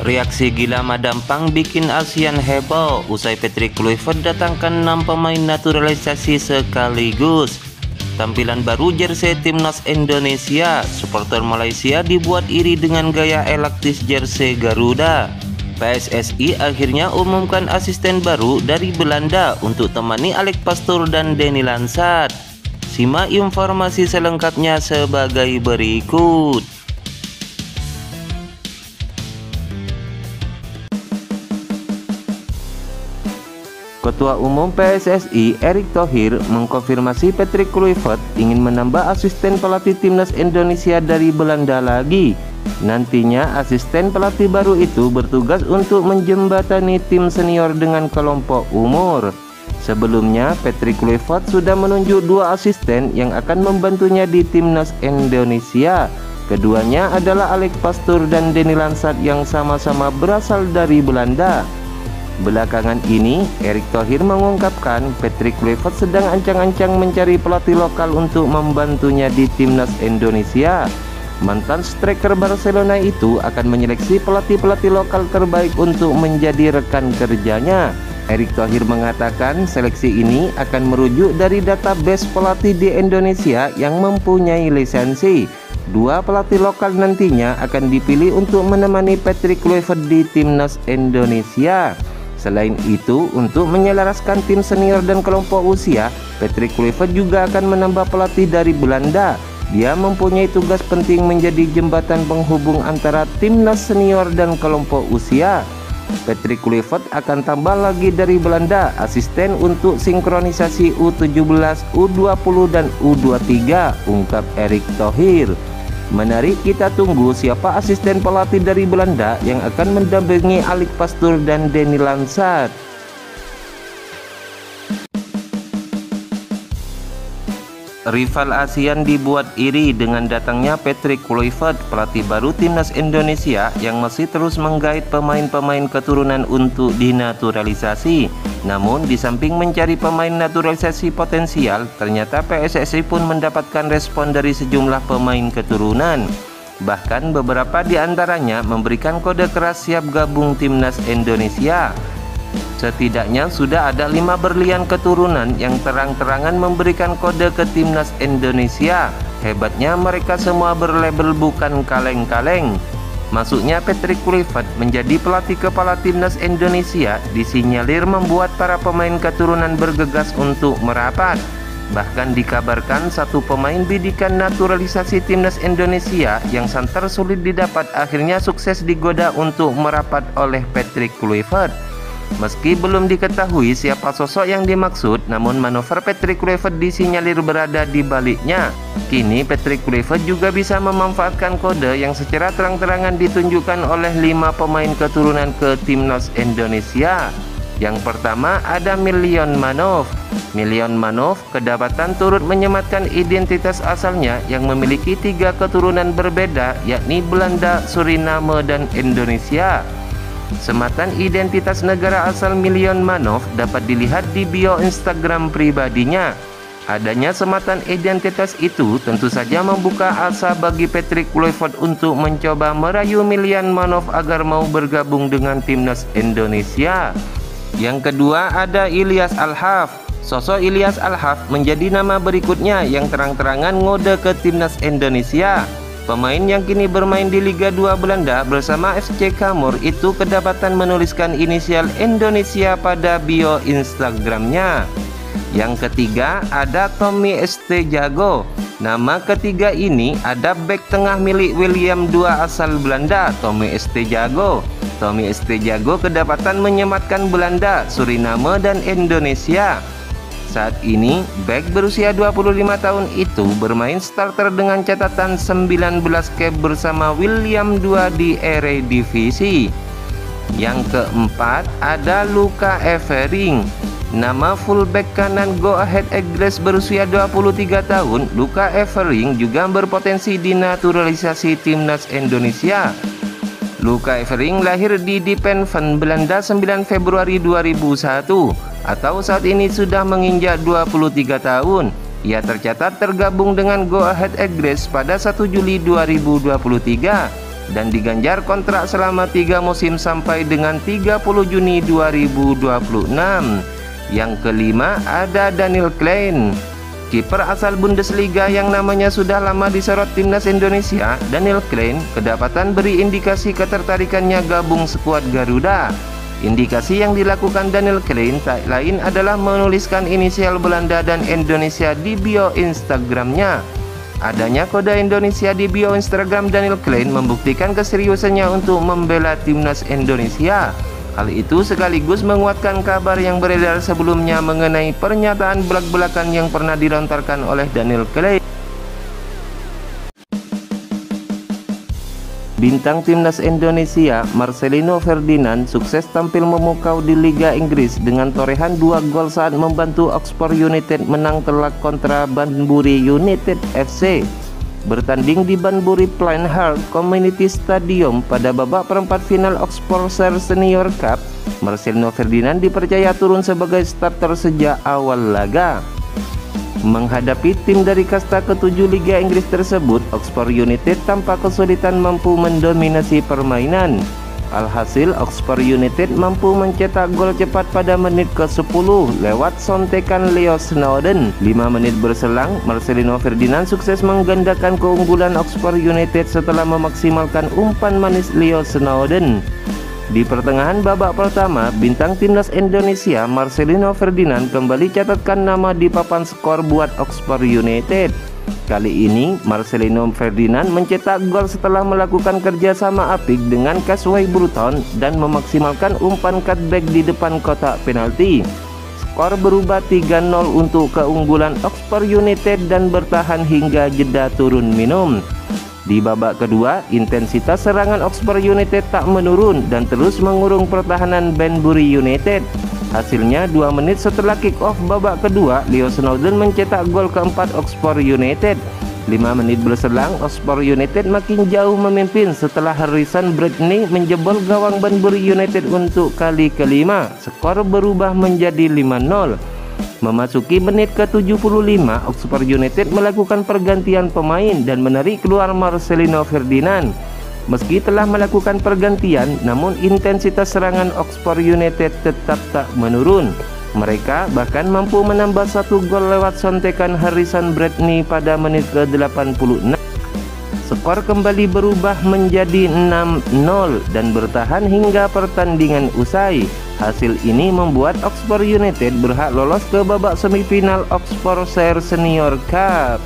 Reaksi gila Madampang bikin ASEAN heboh usai Patrick Kluivert datangkan 6 pemain naturalisasi sekaligus. Tampilan baru jersey timnas Indonesia, supporter Malaysia dibuat iri dengan gaya eklektis jersey Garuda. PSSI akhirnya umumkan asisten baru dari Belanda untuk temani Alex Pastoor dan Denny Lansat. Simak informasi selengkapnya sebagai berikut. Ketua Umum PSSI Erick Thohir mengkonfirmasi Patrick Kluivert ingin menambah asisten pelatih timnas Indonesia dari Belanda lagi. Nantinya asisten pelatih baru itu bertugas untuk menjembatani tim senior dengan kelompok umur. Sebelumnya Patrick Kluivert sudah menunjuk 2 asisten yang akan membantunya di timnas Indonesia. Keduanya adalah Alex Pastoor dan Denny Lansat yang sama-sama berasal dari Belanda. Belakangan ini, Erick Thohir mengungkapkan Patrick Kluivert sedang ancang-ancang mencari pelatih lokal untuk membantunya di timnas Indonesia. Mantan striker Barcelona itu akan menyeleksi pelatih-pelatih lokal terbaik untuk menjadi rekan kerjanya. Erick Thohir mengatakan seleksi ini akan merujuk dari database pelatih di Indonesia yang mempunyai lisensi. 2 pelatih lokal nantinya akan dipilih untuk menemani Patrick Kluivert di timnas Indonesia. Selain itu, untuk menyelaraskan tim senior dan kelompok usia, Patrick Kluivert juga akan menambah pelatih dari Belanda. Dia mempunyai tugas penting menjadi jembatan penghubung antara timnas senior dan kelompok usia. Patrick Kluivert akan tambah lagi dari Belanda asisten untuk sinkronisasi U17, U20 dan U23, ungkap Erick Thohir. Menarik kita tunggu siapa asisten pelatih dari Belanda yang akan mendampingi Alex Pastoor dan Denny Lansat. Rival ASEAN dibuat iri dengan datangnya Patrick Kluivert, pelatih baru timnas Indonesia yang masih terus menggait pemain-pemain keturunan untuk dinaturalisasi. Namun di samping mencari pemain naturalisasi potensial, ternyata PSSI pun mendapatkan respon dari sejumlah pemain keturunan. Bahkan beberapa di antaranya memberikan kode keras siap gabung timnas Indonesia. Setidaknya sudah ada 5 berlian keturunan yang terang-terangan memberikan kode ke timnas Indonesia. Hebatnya mereka semua berlabel bukan kaleng-kaleng. Masuknya Patrick Kluivert menjadi pelatih kepala timnas Indonesia disinyalir membuat para pemain keturunan bergegas untuk merapat. Bahkan dikabarkan 1 pemain bidikan naturalisasi timnas Indonesia yang santer sulit didapat akhirnya sukses digoda untuk merapat oleh Patrick Kluivert. Meski belum diketahui siapa sosok yang dimaksud, namun manuver Patrick Kluivert disinyalir berada di baliknya. Kini Patrick Kluivert juga bisa memanfaatkan kode yang secara terang-terangan ditunjukkan oleh 5 pemain keturunan ke timnas Indonesia. Yang pertama ada Milyon Manov. Milyon Manov kedapatan turut menyematkan identitas asalnya yang memiliki 3 keturunan berbeda, yakni Belanda, Suriname, dan Indonesia. Sematan identitas negara asal Milyon Manov dapat dilihat di bio Instagram pribadinya. Adanya sematan identitas itu tentu saja membuka asa bagi Patrick Kluivert untuk mencoba merayu Milyon Manov agar mau bergabung dengan timnas Indonesia. Yang kedua ada Ilyas Al-Haf. Sosok Ilyas Al-Haf menjadi nama berikutnya yang terang-terangan ngode ke timnas Indonesia. Pemain yang kini bermain di Liga 2 Belanda bersama FC Cambuur itu kedapatan menuliskan inisial Indonesia pada bio Instagramnya. Yang ketiga ada Tommy Estejago. Nama ketiga ini ada bek tengah milik Willem II asal Belanda, Tommy Estejago. Tommy Estejago kedapatan menyematkan Belanda, Suriname, dan Indonesia. Saat ini, bek berusia 25 tahun itu bermain starter dengan catatan 19 cap bersama Willem II di Eredivisie. Yang keempat ada Luca Evering. Nama fullback kanan Go Ahead Eagles berusia 23 tahun, Luca Evering juga berpotensi dinaturalisasi timnas Indonesia. Luca Evering lahir di Diepenven, Belanda 9 Februari 2001 atau saat ini sudah menginjak 23 tahun. Ia tercatat tergabung dengan Go Ahead Eagles pada 1 Juli 2023. dan diganjar kontrak selama 3 musim sampai dengan 30 Juni 2026. Yang kelima ada Daniel Klein. Kiper asal Bundesliga yang namanya sudah lama disorot timnas Indonesia, Daniel Klein kedapatan beri indikasi ketertarikannya gabung skuad Garuda. Indikasi yang dilakukan Daniel Klein tak lain adalah menuliskan inisial Belanda dan Indonesia di bio Instagramnya. Adanya kode Indonesia di bio Instagram Daniel Klein membuktikan keseriusannya untuk membela timnas Indonesia. Hal itu sekaligus menguatkan kabar yang beredar sebelumnya mengenai pernyataan belak-belakan yang pernah dilontarkan oleh Daniel Klein. Bintang timnas Indonesia Marcelino Ferdinand sukses tampil memukau di Liga Inggris dengan torehan 2 gol saat membantu Oxford United menang telak kontra Banbury United FC. Bertanding di Banbury Plain Heart Community Stadium pada babak perempat final Oxfordshire Senior Cup, Marcelino Ferdinand dipercaya turun sebagai starter sejak awal laga. Menghadapi tim dari kasta ke-7 Liga Inggris tersebut, Oxford United tanpa kesulitan mampu mendominasi permainan. Alhasil, Oxford United mampu mencetak gol cepat pada menit ke-10 lewat sontekan Leo Snowden. 5 menit berselang, Marcelino Ferdinand sukses menggandakan keunggulan Oxford United setelah memaksimalkan umpan manis Leo Snowden. Di pertengahan babak pertama, bintang timnas Indonesia Marcelino Ferdinand kembali catatkan nama di papan skor buat Oxford United. Kali ini, Marcelino Ferdinand mencetak gol setelah melakukan kerjasama apik dengan Casway Bruton dan memaksimalkan umpan cutback di depan kotak penalti. Skor berubah 3-0 untuk keunggulan Oxford United dan bertahan hingga jeda turun minum. Di babak kedua, intensitas serangan Oxford United tak menurun dan terus mengurung pertahanan Banbury United. Hasilnya 2 menit setelah kick-off babak kedua, Leo Snowden mencetak gol keempat Oxford United. 5 menit berselang, Oxford United makin jauh memimpin setelah Harrison Bradley menjebol gawang Banbury United untuk kali kelima. Skor berubah menjadi 5-0. Memasuki menit ke-75, Oxford United melakukan pergantian pemain dan menarik keluar Marcelino Ferdinand. Meski telah melakukan pergantian, namun intensitas serangan Oxford United tetap tak menurun. Mereka bahkan mampu menambah 1 gol lewat sontekan Harrison Bradley pada menit ke-86. Skor kembali berubah menjadi 6-0 dan bertahan hingga pertandingan usai. Hasil ini membuat Oxford United berhak lolos ke babak semifinal Oxfordshire Senior Cup.